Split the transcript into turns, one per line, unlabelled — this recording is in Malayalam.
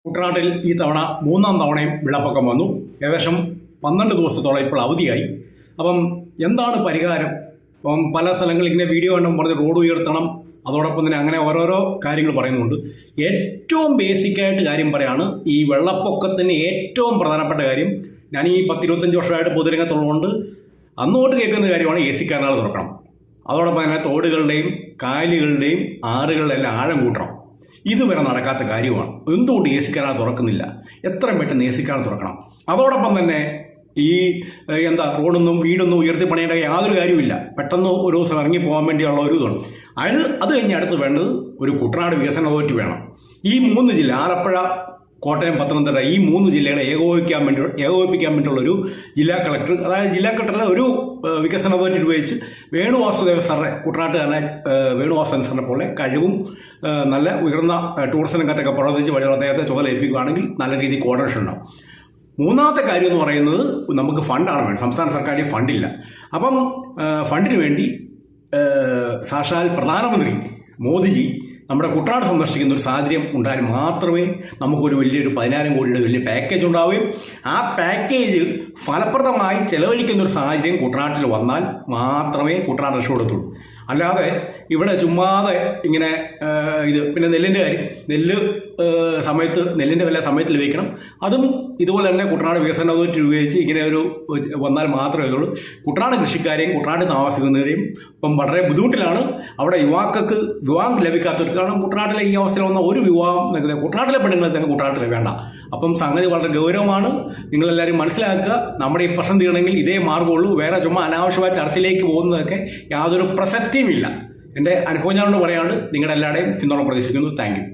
കുട്ടനാട്ടിൽ ഈ തവണ മൂന്നാം തവണയും വെള്ളപ്പൊക്കം വന്നു. ഏകദേശം 12 ദിവസത്തോളം ഇപ്പോൾ അവധിയായി. അപ്പം എന്താണ് പരിഹാരം? അപ്പം പല സ്ഥലങ്ങളിൽ ഇങ്ങനെ വീഡിയോ കണ്ടും പറഞ്ഞ് റോഡ് ഉയർത്തണം, അതോടൊപ്പം തന്നെ അങ്ങനെ ഓരോരോ കാര്യങ്ങൾ പറയുന്നുണ്ട്. ഏറ്റവും ബേസിക്കായിട്ട് കാര്യം പറയാണ്, ഈ വെള്ളപ്പൊക്കത്തിന് ഏറ്റവും പ്രധാനപ്പെട്ട കാര്യം, ഞാൻ ഈ 10-25 വർഷമായിട്ട് പൊതുരംഗത്തുള്ളതുകൊണ്ട് അന്നോട്ട് കേൾക്കുന്ന കാര്യമാണ് AC കനാൽ തുറക്കണം. അതോടൊപ്പം തന്നെ തോടുകളുടെയും കായലുകളുടെയും ആറുകളുടെയും ആഴം കൂട്ടണം. ഇതുവരെ നടക്കാത്ത കാര്യമാണ്. എന്തുകൊണ്ട് AC കനാൽ തുറക്കുന്നില്ല? എത്രയും പെട്ടെന്ന് AC കനാൽ തുറക്കണം. അതോടൊപ്പം തന്നെ ഈ റോഡൊന്നും വീടൊന്നും ഉയർത്തി പണിയേണ്ട യാതൊരു കാര്യമില്ല. പെട്ടെന്ന് ഒരു ദിവസം ഇറങ്ങി പോകാൻ വേണ്ടിയുള്ള ഒരു ഇതാണ്. അത് കഴിഞ്ഞ് അടുത്ത് വേണ്ടത് ഒരു കുട്ടനാട് വികസന അതോറിറ്റി വേണം. ഈ 3 ജില്ല, ആലപ്പുഴ, കോട്ടയം, പത്തനംതിട്ട, ഈ 3 ജില്ലകളെ ഏകോപിപ്പിക്കാൻ വേണ്ടിയുള്ള ഒരു ജില്ലാ കളക്ടർ, അതായത് ജില്ലാ കളക്ടറിലെ ഒരു വികസന അതോറിറ്റി ഉപയോഗിച്ച് വേണുവാസുദേവ സാറെ, കുട്ടനാട്ടുകാരനായ വേണുവാസുദേവൻ സാറിനെ പോലെ കഴിവും നല്ല ഉയർന്ന ടൂറിസം രംഗത്തൊക്കെ പ്രവർത്തിച്ച് വഴിയുള്ള അദ്ദേഹത്തെ ചുമതല ഏൽപ്പിക്കുകയാണെങ്കിൽ നല്ല രീതിയിൽ കോർഡിനേഷൻ ഉണ്ടാവും. മൂന്നാമത്തെ കാര്യം എന്ന് പറയുന്നത്, നമുക്ക് ഫണ്ടാണ് വേണ്ടത്. സംസ്ഥാന സർക്കാരിൽ ഫണ്ടില്ല. അപ്പം ഫണ്ടിന് വേണ്ടി സാക്ഷാൽ പ്രധാനമന്ത്രി മോദിജി നമ്മുടെ കുട്ടനാട് സന്ദർശിക്കുന്ന ഒരു സാഹചര്യം ഉണ്ടായാൽ മാത്രമേ നമുക്കൊരു വലിയൊരു 10,000 കോടിയുടെ വലിയ പാക്കേജ് ഉണ്ടാവുകയും ആ പാക്കേജ് ഫലപ്രദമായി ചെലവഴിക്കുന്ന ഒരു സാഹചര്യം കുട്ടനാട്ടിൽ വന്നാൽ മാത്രമേ കുട്ടനാട് രക്ഷപ്പെടുത്തുള്ളൂ. അല്ലാതെ ഇവിടെ ചുമ്മാതെ ഇങ്ങനെ പിന്നെ നെല്ലിൻ്റെ കാര്യം, നെല്ലിൻ്റെ വില സമയത്തിൽ വയ്ക്കണം. അതും ഇതുപോലെ തന്നെ കുട്ടനാട് വികസന അതോറിറ്റി ഉപയോഗിച്ച് ഇങ്ങനെ ഒരു വന്നാൽ മാത്രമേ ഉള്ളൂ. കുട്ടനാട് കൃഷിക്കാരെയും കുട്ടനാട് താമസിക്കുന്നവരെയും ഇപ്പം വളരെ ബുദ്ധിമുട്ടിലാണ്. അവിടെ യുവാക്കൾക്ക് വിവാഹം ലഭിക്കാത്തവർക്ക്, കാരണം കുട്ടനാട്ടിലെ ഈ അവസ്ഥയിൽ വന്ന ഒരു വിവാഹം കുട്ടനാട്ടിലെ പെണ്ണുങ്ങളെ തന്നെ കുട്ടനാട്ടിൽ വേണ്ട. അപ്പം സംഗതി വളരെ ഗൗരവമാണ്. നിങ്ങളെല്ലാവരും മനസ്സിലാക്കുക. നമ്മുടെ ഈ പ്രശ്നം തീരണമെങ്കിൽ ഇതേ മാർഗ്ഗമുള്ളൂ. വേറെ ചുമ്മാ അനാവശ്യമായ ചർച്ചയിലേക്ക് പോകുന്നതൊക്കെ യാതൊരു പ്രസക്തിയുമില്ല. എൻ്റെ അനുഭവം ഞാനോട് പറയാണ്. നിങ്ങളുടെ എല്ലാവരുടെയും പിന്തുണ പ്രതീക്ഷിക്കുന്നു. Thank you.